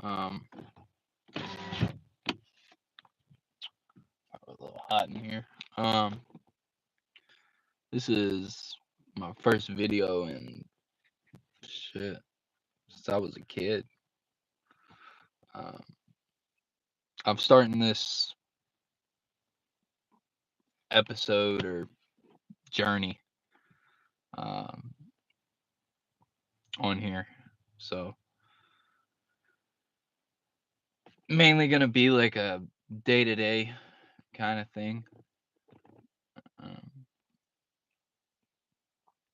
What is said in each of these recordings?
A little hot in here. This is my first video in shit since I was a kid. Um, I'm starting this episode or journey um, on here, so mainly gonna be like a day-to-day kind of thing. Um,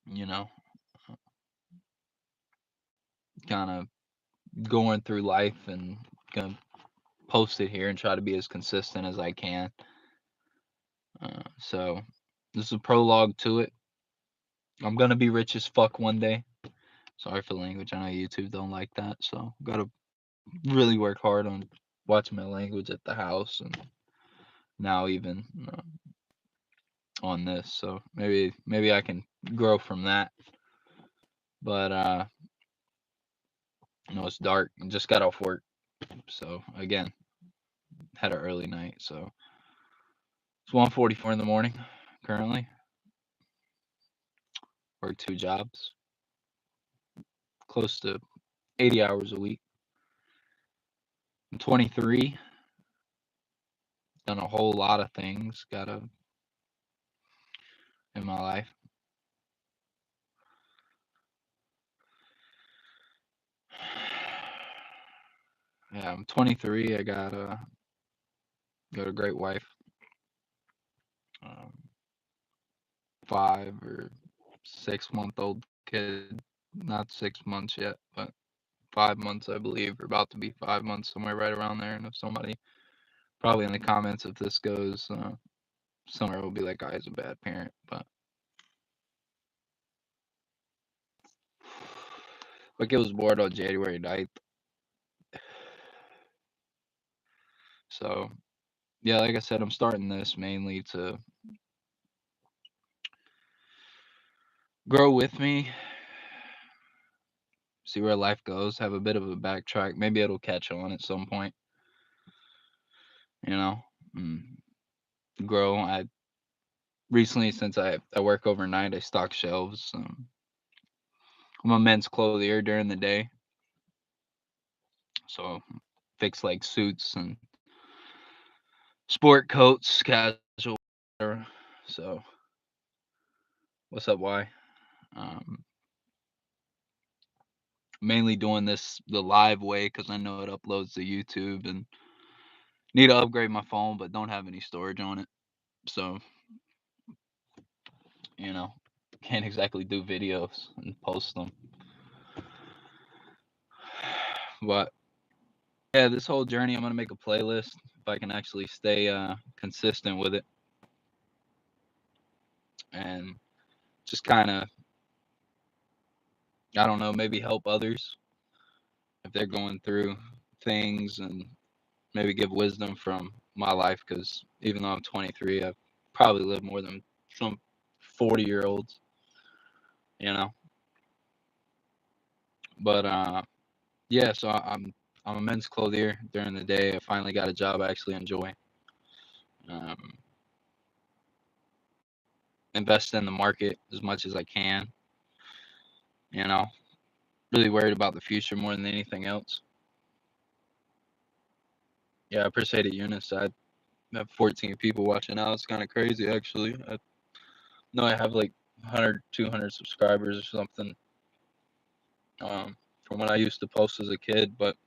you know, kind of going through life and gonna post it here and try to be as consistent as I can. So this is a prologue to it. I'm gonna be rich as fuck one day. Sorry for the language. I know YouTube don't like that, so gotta really work hard on watching my language at the house and now even on this. So maybe I can grow from that. But it's dark. I just got off work, so again had an early night. So it's 1:44 in the morning currently. Work 2 jobs, close to 80 hours a week. I'm 23. Done a whole lot of things. In my life. Yeah, I'm 23. I got a great wife. 5 or 6 month old kid. Not 6 months yet, but 5 months, I believe, or about to be 5 months, somewhere right around there. And if somebody, probably in the comments, if this goes somewhere, will be like, "Guy's a bad parent," but like it was born on January 9th. So yeah, like I said, I'm starting this mainly to grow with me, see where life goes, have a bit of a backtrack. Maybe it'll catch on at some point, you know, and grow. I recently, since I work overnight, I stock shelves. I'm a men's clothier during the day, so fix like suits and sport coats, casual, whatever. So, what's up, Y? Um, Mainly doing this the live way because I know it uploads to YouTube and need to upgrade my phone, but don't have any storage on it. So, you know, can't exactly do videos and post them. But yeah, this whole journey, I'm gonna make a playlist if I can actually stay consistent with it, and just kind of, I don't know, maybe help others if they're going through things, and maybe give wisdom from my life. Because even though I'm 23, I've probably lived more than some 40-year-olds, you know. But yeah, so I'm a men's clothier during the day. I finally got a job I actually enjoy. Um, invest in the market as much as I can. You know, really worried about the future more than anything else. Yeah, I appreciate it, Eunice. I have 14 people watching now. It's kind of crazy, actually. I know I have like 100, 200 subscribers or something from when I used to post as a kid. But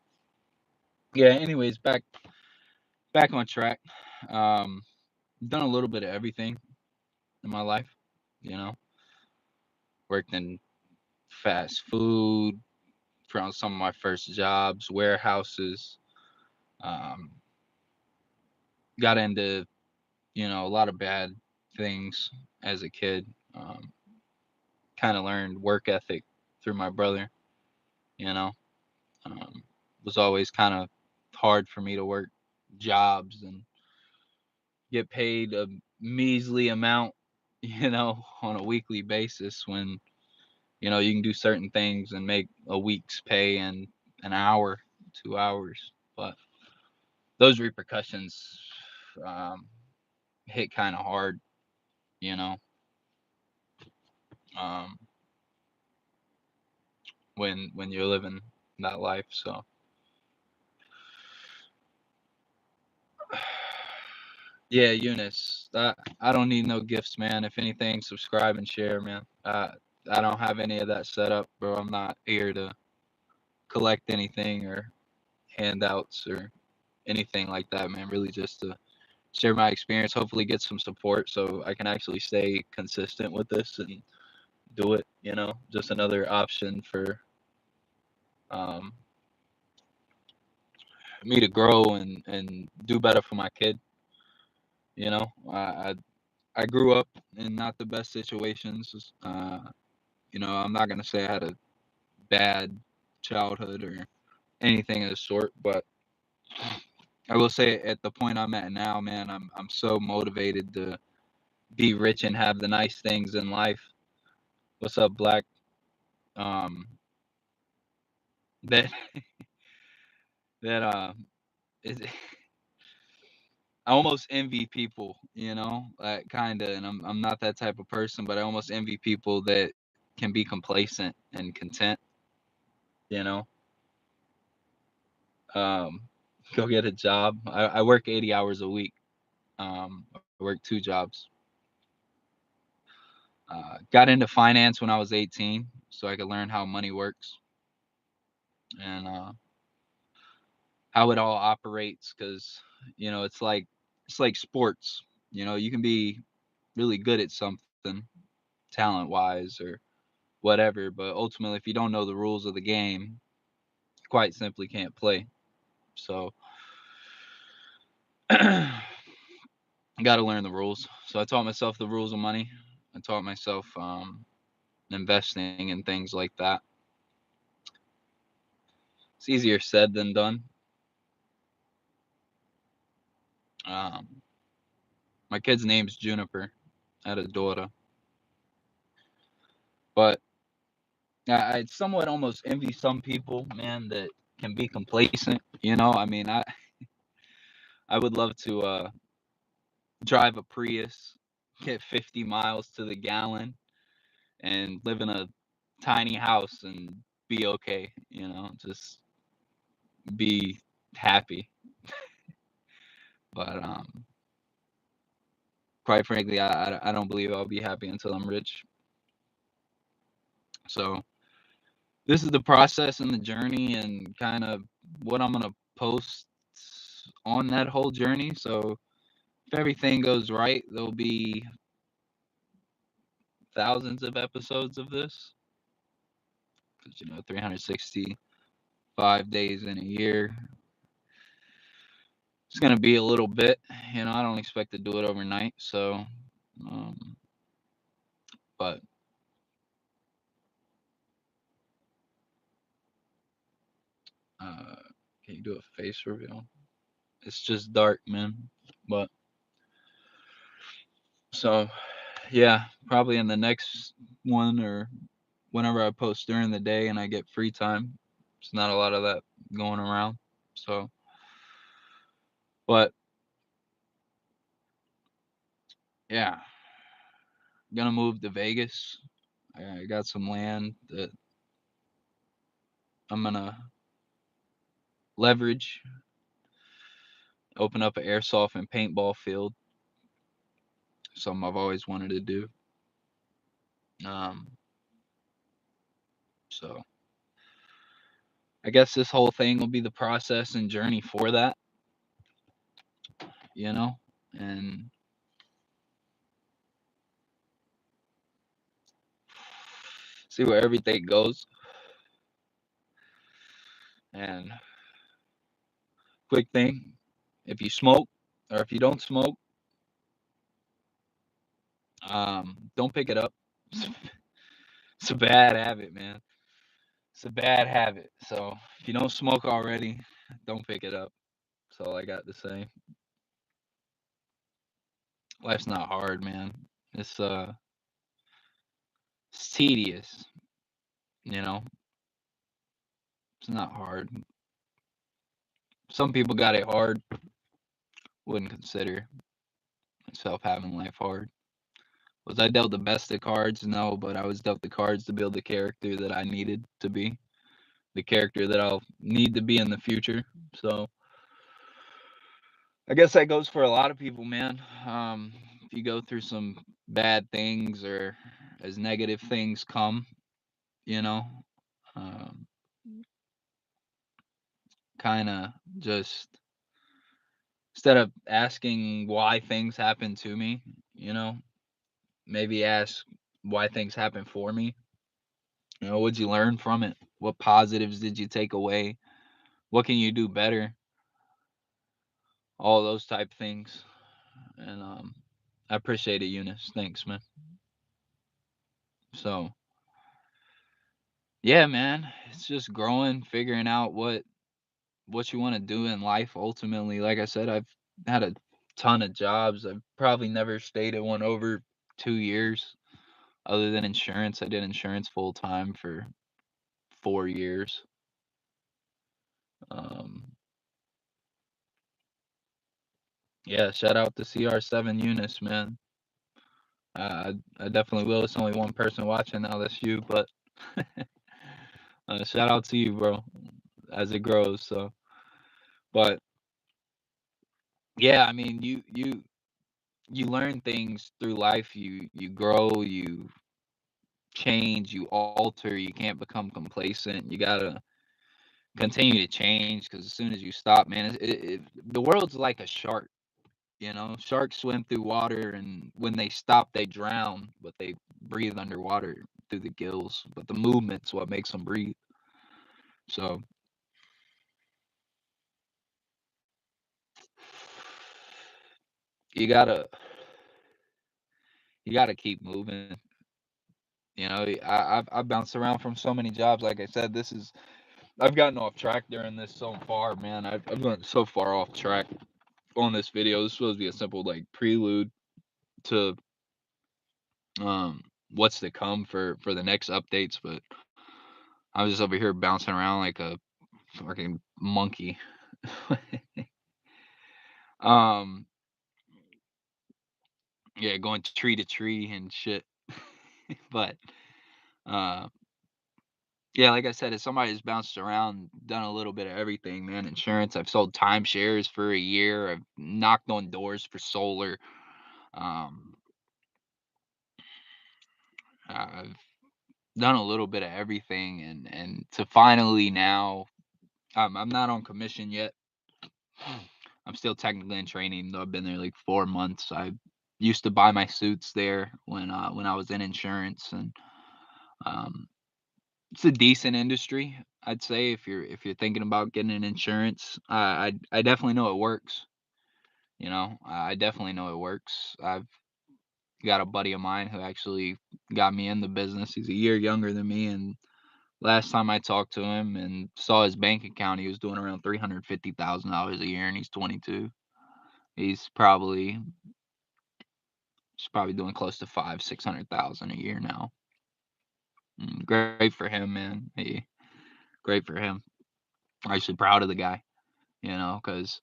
yeah, anyways, back on track. Done a little bit of everything in my life. You know, worked in fast food, from some of my first jobs, warehouses. Um, got into, a lot of bad things as a kid. Kind of learned work ethic through my brother. You know, um, was always kind of hard for me to work jobs and get paid a measly amount, on a weekly basis when, you can do certain things and make a week's pay in an hour. 2 hours. But those repercussions um, hit kind of hard, you know, um, when you're living that life. So yeah, Eunice, I don't need no gifts, man. If anything, subscribe and share, man. I don't have any of that set up, bro. I'm not here to collect anything or handouts or anything like that, man. Really just to share my experience, hopefully get some support so I can actually stay consistent with this and do it, just another option for um, me to grow and do better for my kid. I grew up in not the best situations. I'm not gonna say I had a bad childhood or anything of the sort, but I will say at the point I'm at now, man, I'm so motivated to be rich and have the nice things in life. What's up, Black? Um, that that is I almost envy people, kind of, and I'm not that type of person, but I almost envy people that can be complacent and content, you know. Um, go get a job. I work 80 hours a week. I work 2 jobs. Got into finance when I was 18, so I could learn how money works and how it all operates. Because it's like sports. You can be really good at something, talent wise or whatever, but ultimately, if you don't know the rules of the game, you quite simply can't play. So, I got to learn the rules. So I taught myself the rules of money. I taught myself investing and things like that. It's easier said than done. Um, my kid's name's Juniper. I had a daughter, but I somewhat almost envy some people, man, that can be complacent. I mean, I would love to drive a Prius, get 50 miles to the gallon, and live in a tiny house and be okay. Just be happy. But quite frankly, I don't believe I'll be happy until I'm rich. So this is the process and the journey and kind of what I'm gonna post on that whole journey. So if everything goes right, there'll be thousands of episodes of this. Because 365 days in a year. It's gonna be a little bit. I don't expect to do it overnight. So, um, but uh, can you do a face reveal? It's just dark, man. But so yeah, probably in the next one or whenever I post during the day and I get free time. It's not a lot of that going around. So, but yeah, gonna move to Vegas. I got some land that I'm gonna leverage, open up an airsoft and paintball field. Something I've always wanted to do. Um, so I guess this whole thing will be the process and journey for that, you know, and see where everything goes. And quick thing, if you smoke or if you don't smoke, don't pick it up. It's a bad habit, man. It's a bad habit. So if you don't smoke already, don't pick it up. That's all I got to say. Life's not hard, man. It's it's tedious, you know. It's not hard. Some people got it hard. Wouldn't consider myself having life hard. Was I dealt the best of cards? No, but I was dealt the cards to build the character that I needed to be, the character that I'll need to be in the future. So I guess that goes for a lot of people, man. If you go through some bad things or as negative things come, you know, um, kind of just instead of asking why things happen to me, you know, maybe ask why things happen for me. You know, what'd you learn from it? What positives did you take away? What can you do better? All those type things. And I appreciate it, Eunice. Thanks, man. So yeah, man, it's just growing, figuring out what you want to do in life ultimately. Like I said, I've had a ton of jobs. I've probably never stayed at one over 2 years, other than insurance. I did insurance full time for 4 years. Um, yeah, shout out to CR7 Eunice, man. I definitely will. It's only one person watching now. That's you, but shout out to you, bro, as it grows. So, but yeah, I mean, you learn things through life. You grow. You change. You alter. You can't become complacent. You gotta continue to change because as soon as you stop, man, the world's like a shark. You know, sharks swim through water, and when they stop, they drown, but they breathe underwater through the gills. But the movement's what makes them breathe. So you gotta you gotta keep moving. You know, I've bounced around from so many jobs. Like I said, this is I've gotten off track during this so far, man. I've gone so far off track on this video. This is supposed to be a simple like prelude to um what's to come for the next updates, but I was just over here bouncing around like a fucking monkey. um yeah, going tree to tree and shit. But uh yeah, like I said, as somebody who's bounced around, done a little bit of everything, man. Insurance, I've sold timeshares for a year. I've knocked on doors for solar. Um, I've done a little bit of everything, and to finally now, I'm not on commission yet. I'm still technically in training, though I've been there like 4 months. I used to buy my suits there when I was in insurance, and um, it's a decent industry, I'd say. If you're thinking about getting an insurance, I definitely know it works. You know, I definitely know it works. I've got a buddy of mine who actually got me in the business. He's a year younger than me, and last time I talked to him and saw his bank account, he was doing around $350,000 a year, and he's 22. He's probably he's probably doing close to 600,000 a year now. Great for him, man. Great for him. I'm actually proud of the guy, you know, because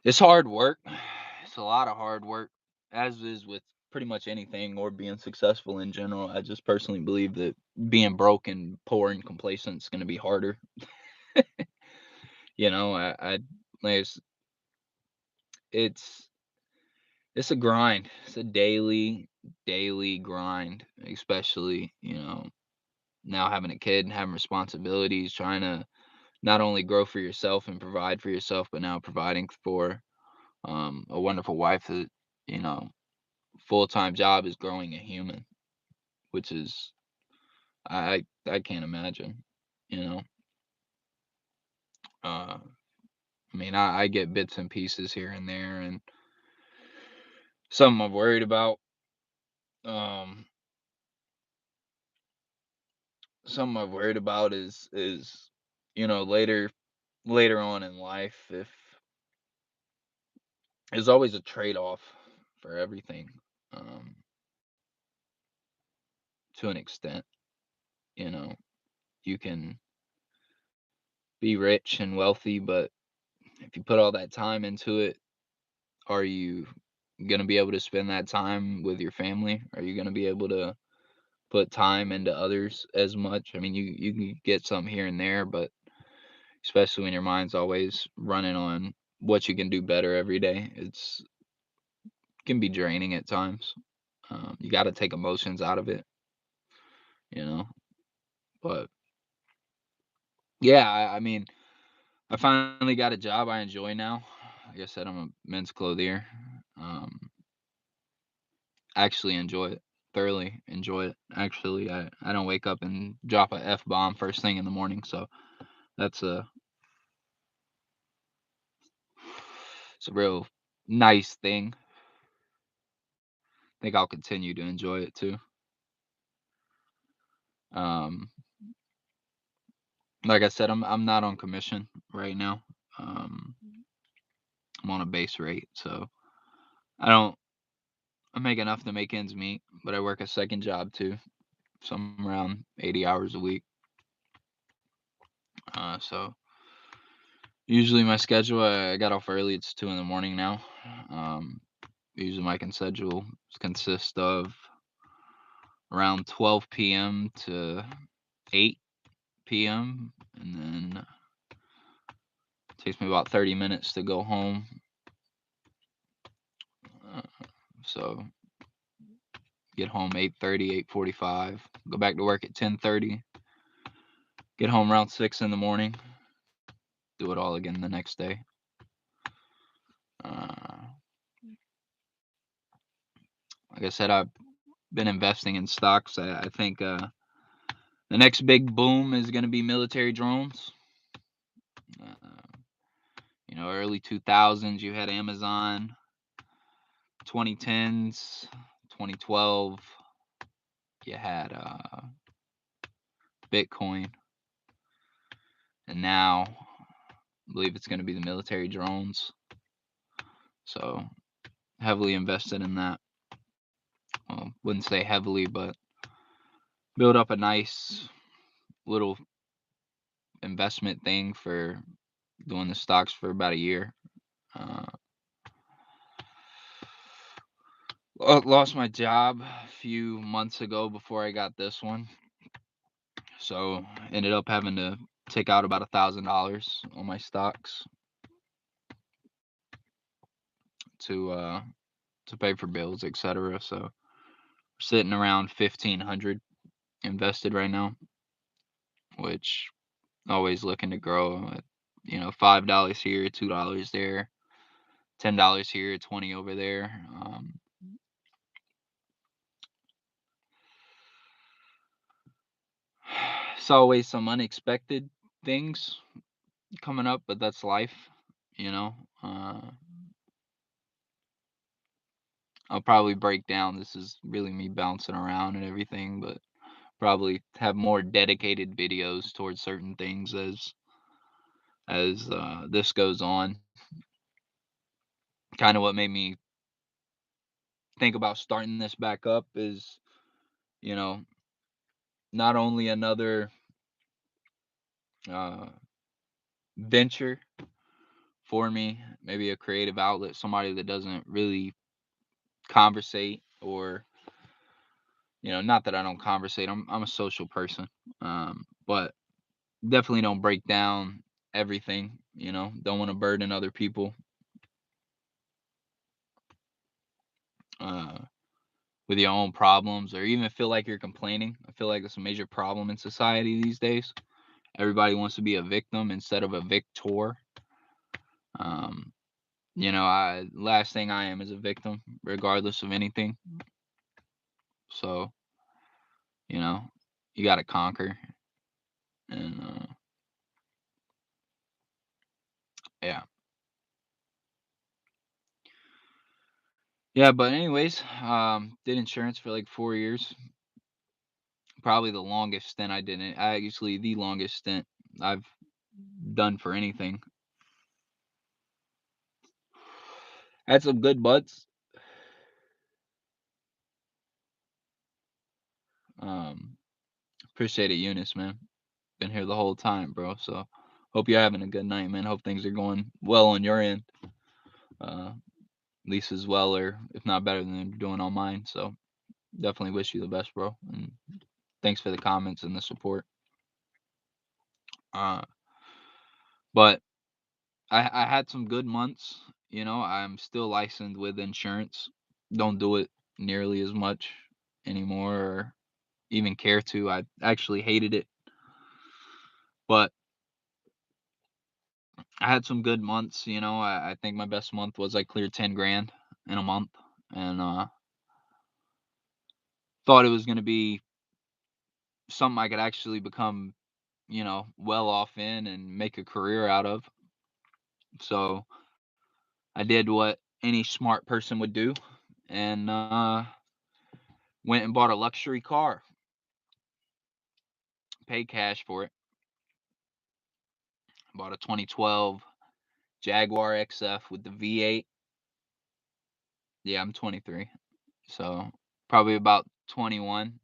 it's hard work. It's a lot of hard work, as is with pretty much anything or being successful in general. I just personally believe that being broke and poor and complacent is going to be harder. You know, like it's it's a grind. It's a daily grind, especially now having a kid and having responsibilities, trying to not only grow for yourself and provide for yourself, but now providing for a wonderful wife that you know full-time job is growing a human, which is I can't imagine, you know. Uh, I mean, I get bits and pieces here and there, and something I'm worried about. Um, something I'm worried about is later on in life, if there's always a trade-off for everything, um, to an extent. You know, you can be rich and wealthy, but If you put all that time into it, are you gonna be able to spend that time with your family? Are you gonna be able to put time into others as much? I mean, you can get some here and there, but especially when your mind's always running on what you can do better every day, can be draining at times. You got to take emotions out of it, you know. But yeah, I mean, I finally got a job I enjoy now. Like I said, I'm a men's clothier. Um, I actually enjoy it, thoroughly enjoy it. Actually, I don't wake up and drop a f bomb first thing in the morning, so that's a it's a real nice thing. I think I'll continue to enjoy it too. Um, like I said, I'm not on commission right now. Um, I'm on a base rate, so I don't I make enough to make ends meet, but I work a second job too, some around 80 hours a week. So usually my schedule, I got off early. It's 2 in the morning now. Um, usually my schedule consists of around 12 p.m. to 8 p.m. and then it takes me about 30 minutes to go home. Uh, so get home 8:30, 8:45. Go back to work at 10:30. Get home around 6 in the morning. Do it all again the next day. Uh, like I said, I've been investing in stocks. I think the next big boom is going to be military drones. Uh, early 2000s, you had Amazon. 2010s, 2012, you had Bitcoin. And now, I believe it's going to be the military drones. So, heavily invested in that. Well, wouldn't say heavily, but build up a nice little investment thing for doing the stocks for about a year. Uh, Lost my job a few months ago before I got this one, so ended up having to take out about $1,000 on my stocks to uh, to pay for bills, etc. So we're sitting around 1,500 invested right now, which always looking to grow. $5 here, $2 there, $10 here, 20 over there. It's always some unexpected things coming up, but that's life, you know. I'll probably break down. This is really me bouncing around and everything, but probably have more dedicated videos towards certain things as this goes on. Kind of what made me think about starting this back up is, you know, not only another uh, venture for me, maybe a creative outlet, somebody that doesn't really conversate or, not that I don't conversate. I'm a social person, but definitely don't break down everything. Don't want to burden other people uh, with your own problems or even feel like you're complaining. I feel like it's a major problem in society these days. Everybody wants to be a victim instead of a victor. Um, I last thing I am is a victim, regardless of anything. So, you know, you got to conquer, and yeah, yeah. But anyways, did insurance for like 4 years. Probably the longest stint I did it. Actually, the longest stint I've done for anything. Had some good butts. Um, Appreciate it, Eunice, man. Been here the whole time, bro. So hope you're having a good night, man. Hope things are going well on your end. At least as well, or if not better than you're doing on mine. So definitely wish you the best, bro. And thanks for the comments and the support. Uh, but I had some good months. I'm still licensed with insurance. Don't do it nearly as much anymore, or even care to. I actually hated it, but I had some good months. I think my best month was I cleared 10 grand in a month, and thought it was gonna be something I could actually become, well off in and make a career out of. So I did what any smart person would do, and went and bought a luxury car. Paid cash for it. Bought a 2012 Jaguar XF with the V8. Yeah, I'm 23, so probably about 21.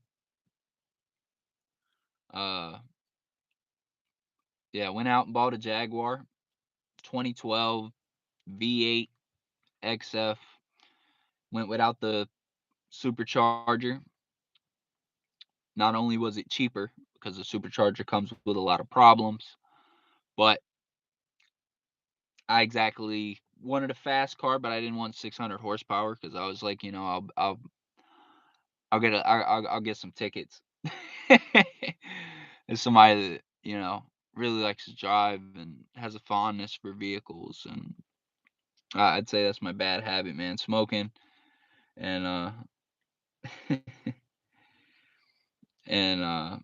Uh, yeah, went out and bought a Jaguar 2012 V8 XF. Went without the supercharger. Not only was it cheaper because the supercharger comes with a lot of problems, but I exactly wanted a fast car, but I didn't want 600 horsepower because I was like, I'll get some tickets. As somebody that really likes to drive and has a fondness for vehicles, and I'd say that's my bad habit, man. Smoking and and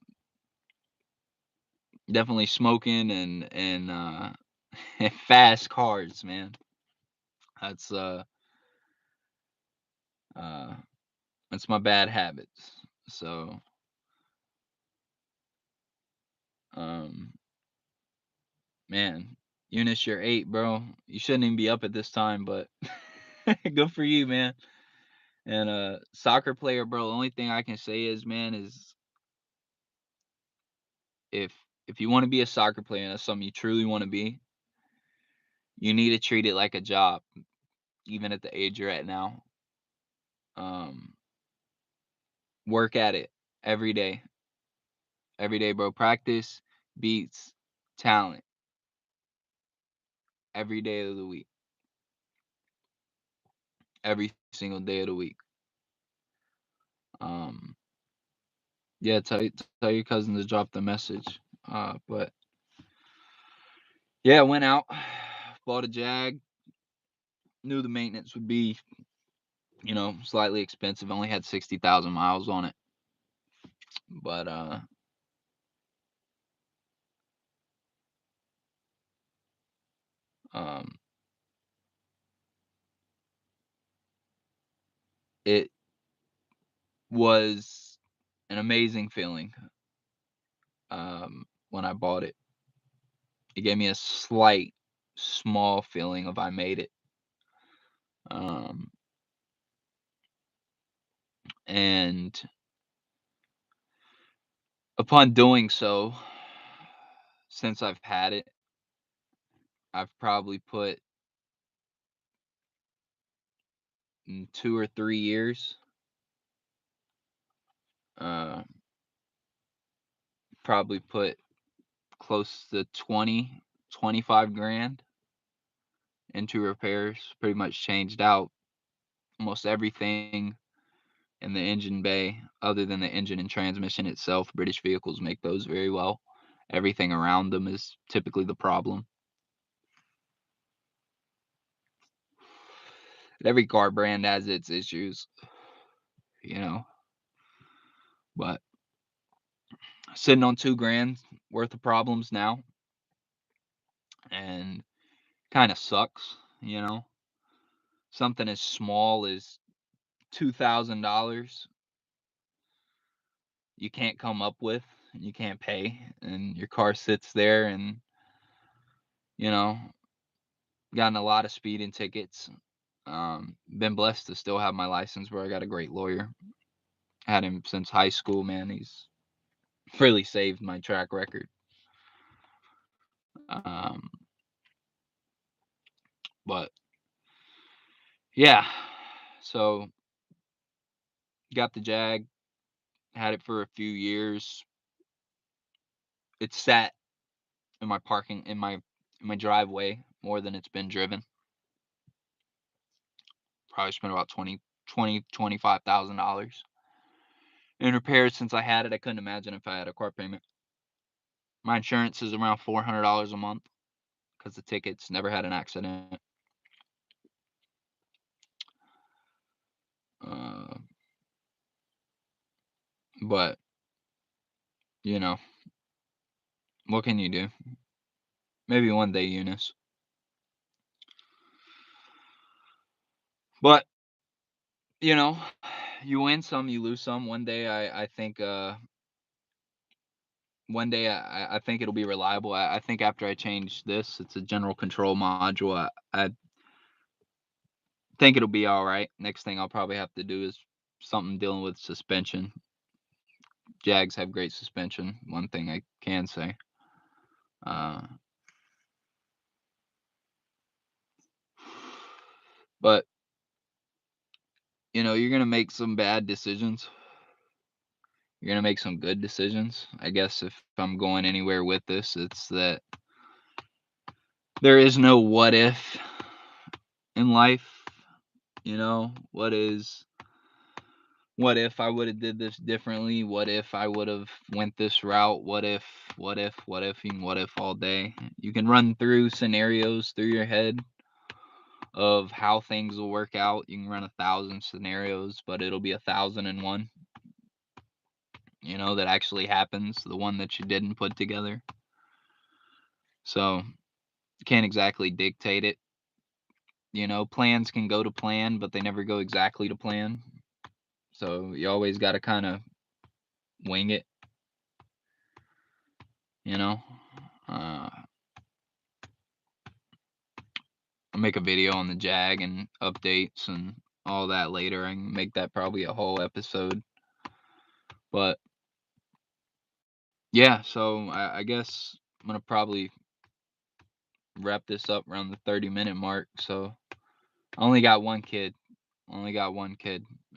definitely smoking and fast cars, man. That's uh that's my bad habits. So um man, Eunice, you're 8, bro. You shouldn't even be up at this time, but good for you, man. And soccer player, bro. The only thing I can say is, man, is if if you want to be a soccer player and that's something you truly want to be, you need to treat it like a job, even at the age you're at now. Um, Work at it every day, bro. Practice beats talent every day of the week, every single day of the week. Um, yeah, tell your cousin to drop the message. But yeah, went out, bought a Jag. Knew the maintenance would be, slightly expensive. Only had 60,000 miles on it, but um, it was an amazing feeling. When I bought it, it gave me a slight, small feeling of I made it. Um, and upon doing so, since I've had it, I've probably put in 2 or 3 years, uh, probably put close to 20, 25 grand into repairs. Pretty much changed out almost everything in the engine bay, other than the engine and transmission itself. British vehicles make those very well. Everything around them is typically the problem. Every car brand has its issues, you know. But sitting on 2 grand worth of problems now, and kind of sucks, you know. Something as small as $2,000 you can't come up with, and you can't pay, and your car sits there, and you know gotten a lot of speeding tickets. Been blessed to still have my license, where I got a great lawyer. Had him since high school, man. He's really saved my track record. Um, but yeah, so got the Jag, had it for a few years. It sat in my parking in my driveway more than it's been driven. Probably spent about $25,000 in repairs since I had it. I couldn't imagine if I had a car payment. My insurance is around $400 a month because the tickets never had an accident. Uh, but you know, what can you do? Maybe one day, Eunice. But you know, you win some, you lose some. One day, I think one day I think it'll be reliable. I think after I change this, it's a general control module. I think it'll be all right. Next thing I'll probably have to do is something dealing with suspension. Jags have great suspension. One thing I can say. Uh, but you're gonna make some bad decisions. You're gonna make some good decisions. I guess if I'm going anywhere with this, it's that there is no what if in life. What if I would have did this differently? What if I would have went this route? What if, and what if all day? You can run through scenarios through your head of how things will work out. You can run 1,000 scenarios, but it'll be 1,001, that actually happens, the one that you didn't put together. So you can't exactly dictate it. Plans can go to plan, but they never go exactly to plan. So you always got to kind of wing it, you know. Uh, I'll make a video on the Jag and updates and all that later. I can make that probably a whole episode. But yeah, so I guess I'm gonna probably wrap this up around the 30-minute mark. So I only got one kid.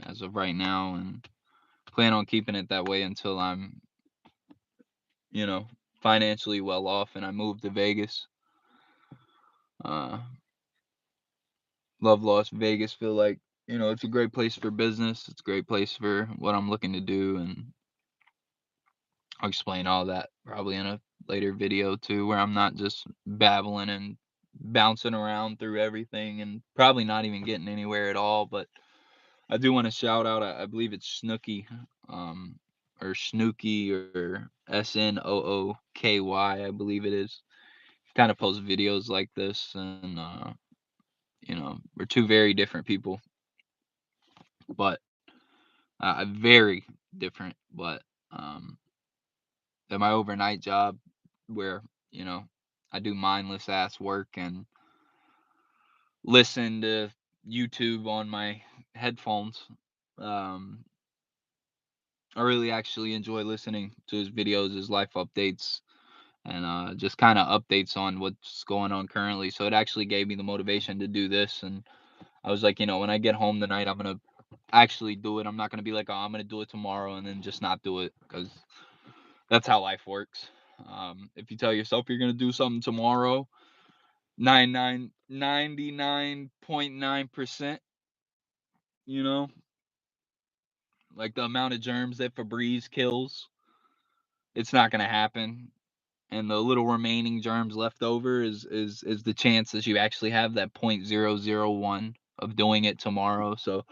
As of right now, and plan on keeping it that way until I'm, you know, financially well off and I move to Vegas. Uh, love Las Vegas. Feel like it's a great place for business. It's a great place for what I'm looking to do, and I'll explain all that probably in a later video too, where I'm not just babbling and bouncing around through everything and probably not even getting anywhere at all. But I do want to shout out, I believe it's Snooky, or Snooky, or Snooky, I believe it is. Kind of posts videos like this, and we're two very different people, but very different. But at my overnight job, where you know I do mindless ass work and listen to YouTube on my headphones. Um, I really actually enjoy listening to his videos, his life updates, and just kind of updates on what's going on currently. So it actually gave me the motivation to do this. And I was like, when I get home tonight, I'm gonna actually do it. I'm not gonna be like, oh, I'm gonna do it tomorrow and then just not do it, because that's how life works. If you tell yourself you're gonna do something tomorrow, 99.9%, you know, like the amount of germs that Febreze kills, it's not gonna happen. And the little remaining germs left over is the chance that you actually have that 0.001 of doing it tomorrow. So,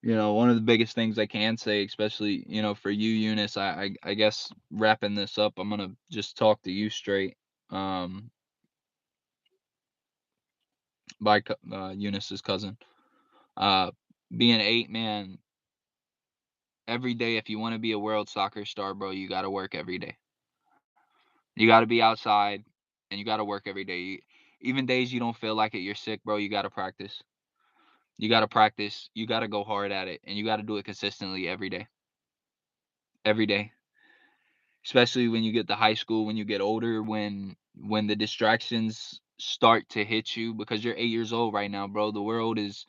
one of the biggest things I can say, especially, for you, Eunice, I guess wrapping this up, I'm gonna just talk to you straight. By Eunice's cousin. Uh, Being eight, man, every day, if you want to be a world soccer star, bro, you got to work every day. You got to be outside and you got to work every day. Even days you don't feel like it, you're sick, bro, you got to practice. You got to practice. You got to go hard at it, and you got to do it consistently every day. Every day. especially when you get to high school, when you get older, when the distractions start to hit you because you're 8 years old right now, bro. The world is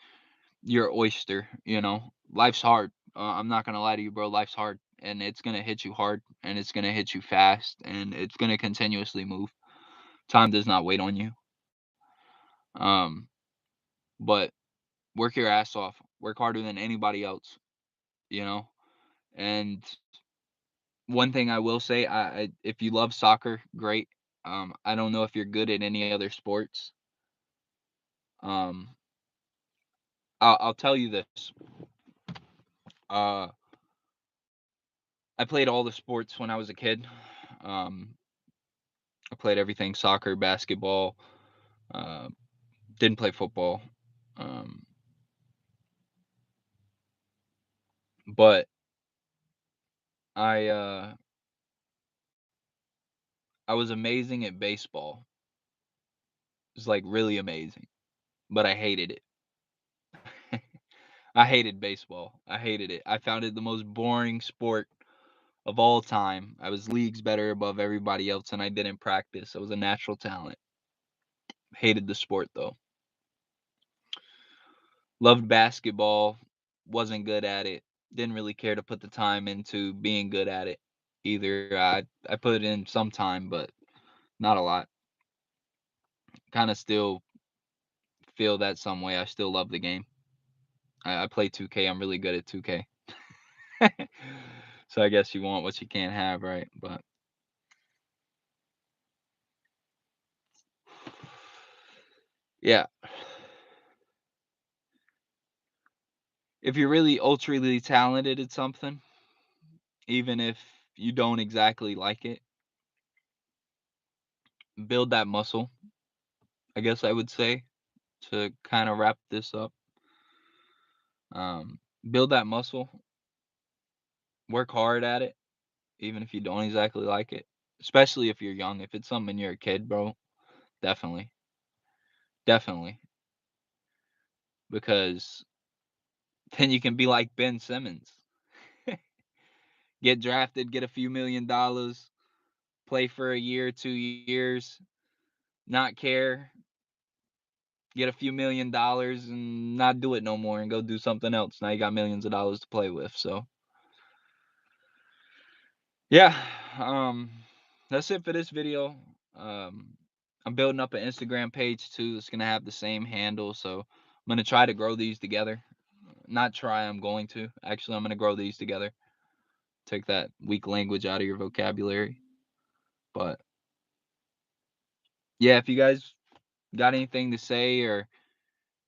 your oyster, you know. Life's hard. I'm not gonna lie to you, bro. Life's hard, and it's gonna hit you hard, and it's gonna hit you fast, and it's gonna continuously move. Time does not wait on you. Um, but work your ass off. Work harder than anybody else, you know. And one thing I will say, I if you love soccer, great. I don't know if you're good at any other sports. Um, I'll tell you this. Uh, I played all the sports when I was a kid. Um, I played everything: soccer, basketball. Uh, didn't play football. Um, but I uh, I was amazing at baseball. It was like really amazing, but I hated it. I hated baseball. I hated it. I found it the most boring sport of all time. I was leagues better above everybody else, and I didn't practice. I was a natural talent. Hated the sport though. Loved basketball. Wasn't good at it. Didn't really care to put the time into being good at it either. I put in some time, but not a lot. Kind of still feel that some way. I still love the game. I play 2K. I'm really good at 2K. So I guess you want what you can't have, right? But yeah, if you're really ultra talented at something, even if you don't exactly like it, build that muscle. I guess I would say to kind of wrap this up. Build that muscle. Work hard at it, even if you don't exactly like it. Especially if you're young. If it's something you're a kid, bro, definitely, definitely, because then you can be like Ben Simmons. Get drafted, get a few $1 million, play for a year, 2 years, not care, get a few $1 million and not do it no more and go do something else. Now you got millions of dollars to play with. So yeah, um, that's it for this video. Um, I'm building up an Instagram page too. It's gonna have the same handle. So I'm gonna try to grow these together. Not try, I'm going to. Actually, I'm gonna grow these together. Take that weak language out of your vocabulary. But yeah, if you guys got anything to say or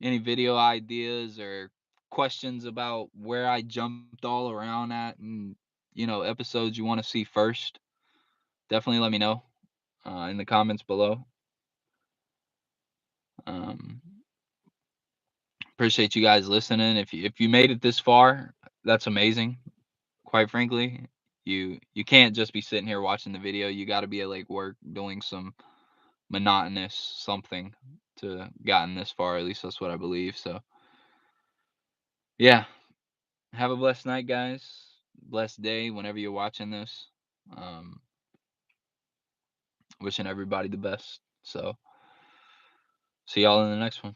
any video ideas or questions about where I jumped all around at and episodes you want to see first, definitely let me know in the comments below. Um, appreciate you guys listening. If you made it this far, that's amazing. Quite frankly, you can't just be sitting here watching the video. You got to be at like work doing some monotonous something to gotten this far. At least that's what I believe. So yeah, have a blessed night, guys. Blessed day whenever you're watching this. Um, wishing everybody the best. So, see y'all in the next one.